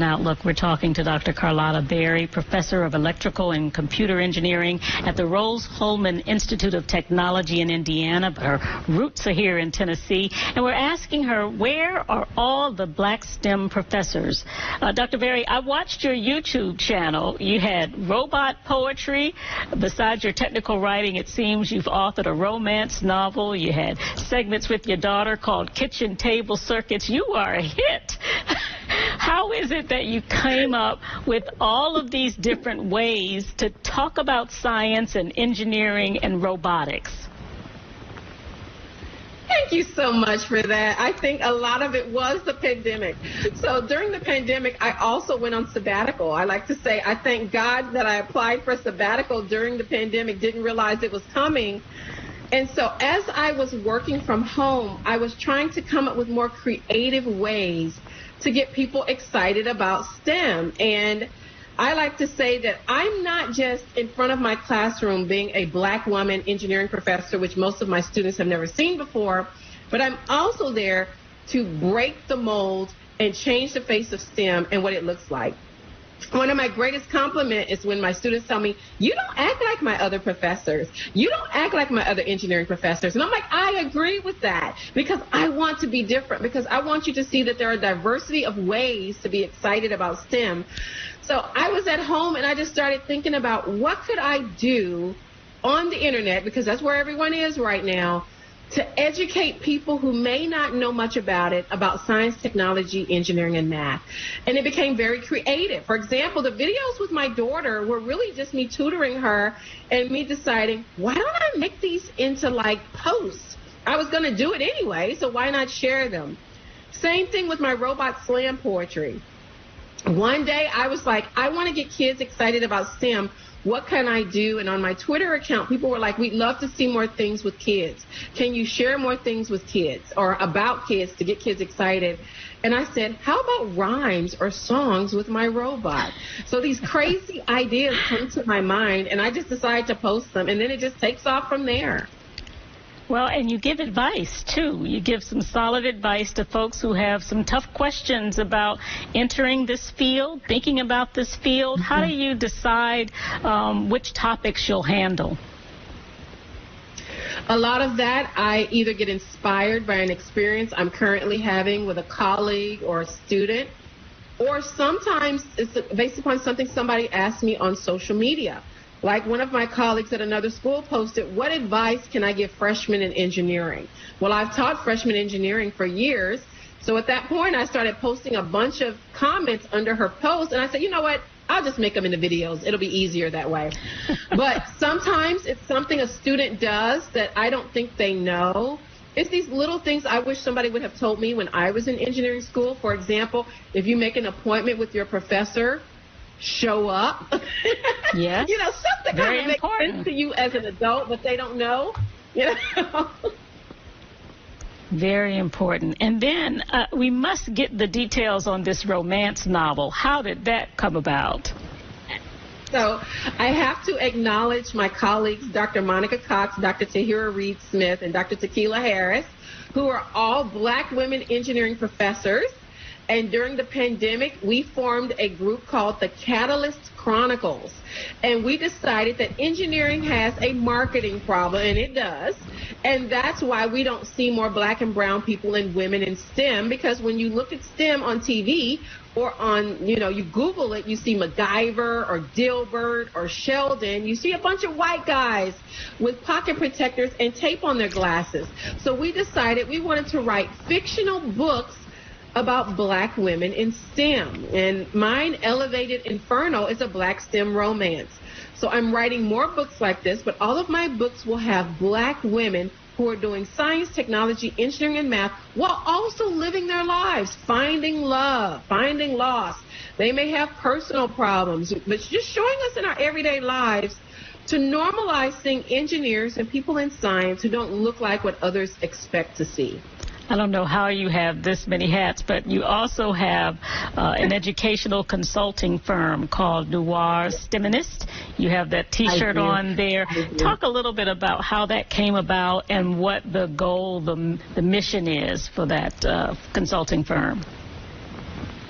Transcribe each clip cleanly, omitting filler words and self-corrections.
Outlook. We're talking to Dr. Carlotta Berry, professor of electrical and computer engineering at the Rose-Hulman Institute of Technology in Indiana, but her roots are here in Tennessee. And we're asking her, where are all the black STEM professors? Dr. Berry, I watched your YouTube channel. You had robot poetry. Besides your technical writing, it seems you've authored a romance novel. You had segments with your daughter called Kitchen Table Circuits. You are a hit. How is it that you came up with all of these different ways to talk about science and engineering and robotics? Thank you so much for that. I think a lot of it was the pandemic. So during the pandemic, I also went on sabbatical. I like to say I thank God that I applied for a sabbatical during the pandemic, didn't realize it was coming. And so as I was working from home, I was trying to come up with more creative ways to get people excited about STEM. And I like to say that I'm not just in front of my classroom being a black woman engineering professor, which most of my students have never seen before, but I'm also there to break the mold and change the face of STEM and what it looks like. One of my greatest compliments is when my students tell me, you don't act like my other professors. You don't act like my other engineering professors. And I'm like, I agree with that because I want to be different, because I want you to see that there are a diversity of ways to be excited about STEM. So I was at home and I just started thinking about what could I do on the internet, because that's where everyone is right now, to educate people who may not know much about it, about science, technology, engineering, and math. And it became very creative. For example, the videos with my daughter were really just me tutoring her and me deciding, why don't I make these into like posts? I was going to do it anyway, so why not share them? Same thing with my robot slam poetry. One day I was like, I want to get kids excited about STEM. What can I do? And on my Twitter account, people were like, we'd love to see more things with kids. Can you share more things with kids or about kids to get kids excited? And I said, how about rhymes or songs with my robot? So these crazy ideas come to my mind, and I just decided to post them, and then it just takes off from there. Well, and you give advice, too. You give some solid advice to folks who have some tough questions about entering this field, thinking about this field. How do you decide which topics you'll handle? A lot of that, I either get inspired by an experience I'm currently having with a colleague or a student, or sometimes it's based upon something somebody asked me on social media. Like one of my colleagues at another school posted, what advice can I give freshmen in engineering? Well, I've taught freshman engineering for years. So at that point, I started posting a bunch of comments under her post. And I said, you know what? I'll just make them into videos. It'll be easier that way. But sometimes it's something a student does that I don't think they know. It's these little things I wish somebody would have told me when I was in engineering school. For example, if you make an appointment with your professor, show up. Yes. You know, something kind of makes sense to you as an adult, but they don't know. You know. Very important. And then we must get the details on this romance novel. How did that come about? So I have to acknowledge my colleagues, Dr. Monica Cox, Dr. Tahira Reed-Smith, and Dr. Tequila Harris, who are all black women engineering professors. And during the pandemic, we formed a group called the Catalyst Chronicles. And we decided that engineering has a marketing problem, and it does. And that's why we don't see more black and brown people and women in STEM, because when you look at STEM on TV or on, you Google it, you see MacGyver or Dilbert or Sheldon. You see a bunch of white guys with pocket protectors and tape on their glasses. So we decided we wanted to write fictional books about black women in STEM. And mine, Elevated Inferno, is a black STEM romance. So I'm writing more books like this, but all of my books will have black women who are doing science, technology, engineering, and math while also living their lives, finding love, finding loss. They may have personal problems, but just showing us in our everyday lives to normalize seeing engineers and people in science who don't look like what others expect to see. I don't know how you have this many hats, but you also have an educational consulting firm called Noirstiminist. You have that T-shirt on there. Talk a little bit about how that came about and what the goal, the mission is for that consulting firm.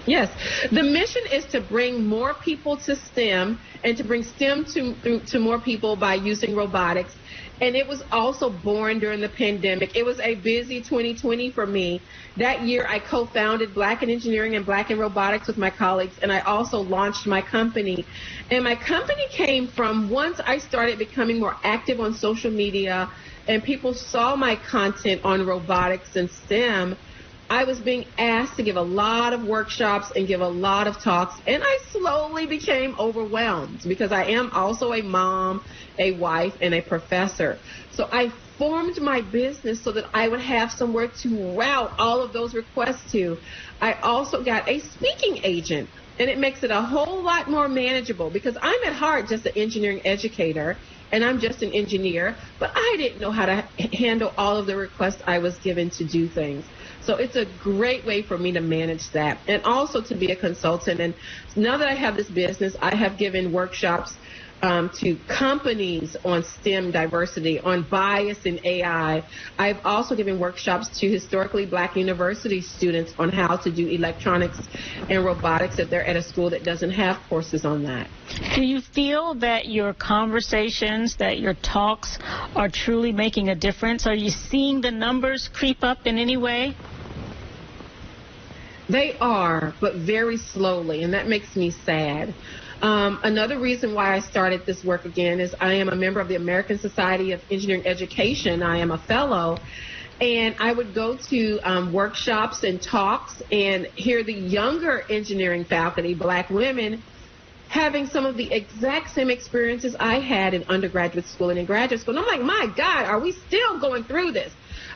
Yes, the mission is to bring more people to STEM and to bring STEM to more people by using robotics. And it was also born during the pandemic. It was a busy 2020 for me. That year, I co-founded Black in Engineering and Black in Robotics with my colleagues, and I also launched my company. And my company came from once I started becoming more active on social media and people saw my content on robotics and STEM, I was being asked to give a lot of workshops and give a lot of talks, and I slowly became overwhelmed because I am also a mom, a wife, and a professor. So I formed my business so that I would have somewhere to route all of those requests to. I also got a speaking agent, and it makes it a whole lot more manageable because I'm at heart just an engineering educator, and I'm just an engineer, but I didn't know how to handle all of the requests I was given to do things. So it's a great way for me to manage that and also to be a consultant. And now that I have this business, I have given workshops to companies on STEM diversity, on bias in AI. I've also given workshops to historically Black university students on how to do electronics and robotics if they're at a school that doesn't have courses on that. Do you feel that your conversations, that your talks are truly making a difference? Are you seeing the numbers creep up in any way? They are, but very slowly, and that makes me sad. Another reason why I started this work again is I am a member of the American Society of Engineering Education. I am a fellow, and I would go to workshops and talks and hear the younger engineering faculty, Black women, having some of the exact same experiences I had in undergraduate school and in graduate school. And I'm like, my God, are we still going through this?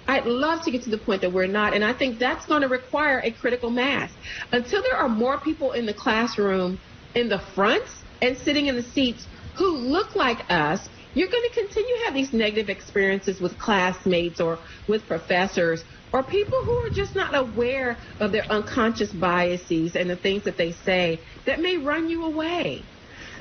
I'd love to get to the point that we're not, and I think that's going to require a critical mass. Until there are more people in the classroom, in the front, and sitting in the seats who look like us, you're going to continue to have these negative experiences with classmates or with professors or people who are just not aware of their unconscious biases and the things that they say that may run you away.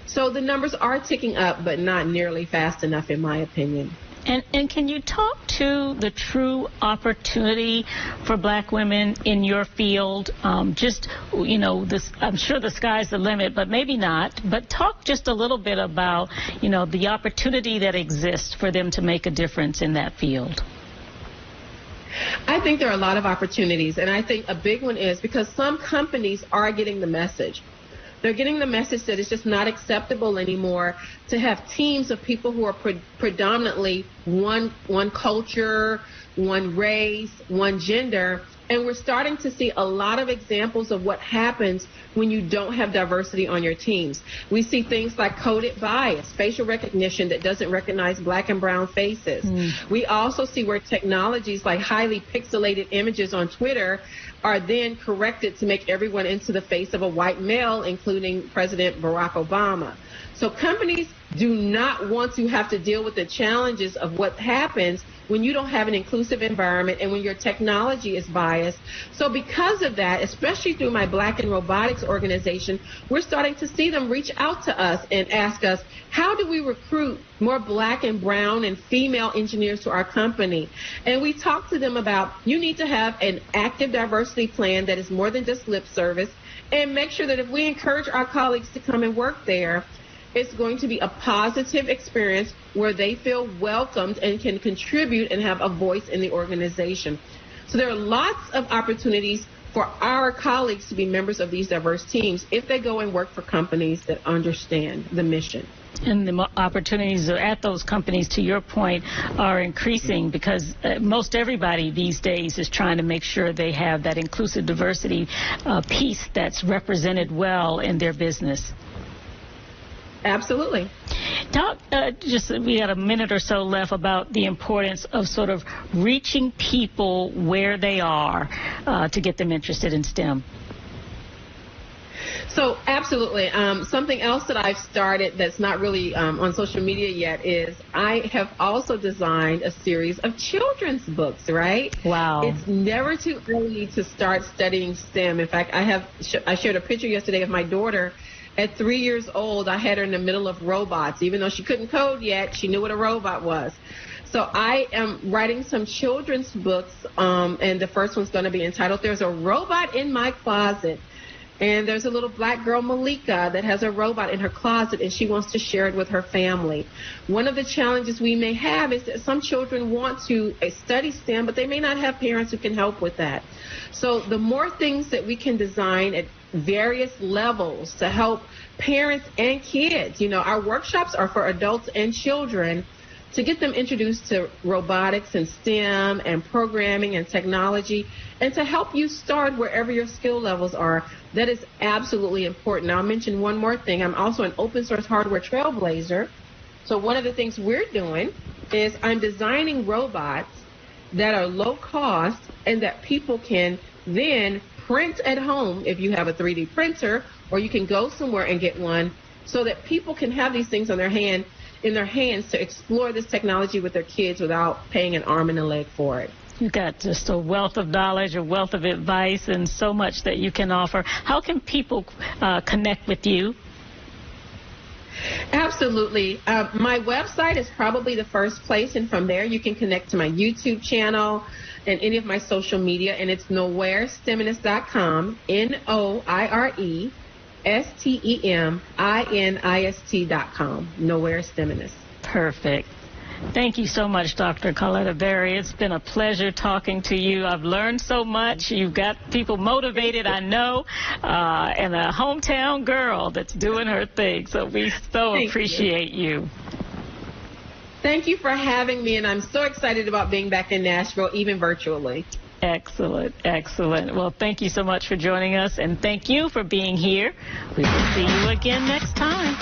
So the numbers are ticking up, but not nearly fast enough, in my opinion. And can you talk to the true opportunity for Black women in your field? I'm sure the sky's the limit, but maybe not. But talk just a little bit about, the opportunity that exists for them to make a difference in that field. I think there are a lot of opportunities, and I think a big one is because some companies are getting the message. They're getting the message that it's just not acceptable anymore to have teams of people who are predominantly one culture, one race, one gender. And we're starting to see a lot of examples of what happens when you don't have diversity on your teams. We see things like coded bias, facial recognition that doesn't recognize Black and brown faces. We also see where technologies like highly pixelated images on Twitter are then corrected to make everyone into the face of a white male, including President Barack Obama. So companies do not want to have to deal with the challenges of what happens when you don't have an inclusive environment and when your technology is biased. So because of that, especially through my Black in Robotics organization, we're starting to see them reach out to us and ask us, how do we recruit more Black and brown and female engineers to our company? And we talk to them about, you need to have an active diversity plan that is more than just lip service, and make sure that if we encourage our colleagues to come and work there, it's going to be a positive experience where they feel welcomed and can contribute and have a voice in the organization. So there are lots of opportunities for our colleagues to be members of these diverse teams if they go and work for companies that understand the mission. And the opportunities at those companies, to your point, are increasing because most everybody these days is trying to make sure they have that inclusive diversity piece that's represented well in their business. Absolutely. Talk, we got a minute or so left about the importance of sort of reaching people where they are to get them interested in STEM. So absolutely. Something else that I've started that's not really on social media yet is I have also designed a series of children's books, right? Wow. It's never too early to start studying STEM. In fact, I shared a picture yesterday of my daughter. At 3 years old, I had her in the middle of robots. Even though she couldn't code yet, she knew what a robot was. So I am writing some children's books, and the first one's going to be entitled, There's a Robot in My Closet. And there's a little black girl, Malika, that has a robot in her closet, and she wants to share it with her family. One of the challenges we may have is that some children want to study STEM, but they may not have parents who can help with that. So the more things that we can design at various levels to help parents and kids, our workshops are for adults and children, to get them introduced to robotics and STEM and programming and technology, and to help you start wherever your skill levels are. That is absolutely important. Now, I'll mention one more thing. I'm also an open source hardware trailblazer. So one of the things we're doing is I'm designing robots that are low cost and that people can then print at home if you have a 3D printer, or you can go somewhere and get one, so that people can have these things in their hands to explore this technology with their kids without paying an arm and a leg for it. You've got just a wealth of knowledge, a wealth of advice, and so much that you can offer. How can people connect with you? Absolutely. My website is probably the first place, and from there you can connect to my YouTube channel and any of my social media, and it's Noirstiminist.com, Noirstiminist.com, Noirstiminist. Perfect. Thank you so much, Dr. Carlotta Berry. It's been a pleasure talking to you. I've learned so much. You've got people motivated, I know, and a hometown girl that's doing her thing. So we so appreciate you. Thank you for having me, and I'm so excited about being back in Nashville, even virtually. Excellent, excellent. Well, thank you so much for joining us, and thank you for being here. We will see you again next time.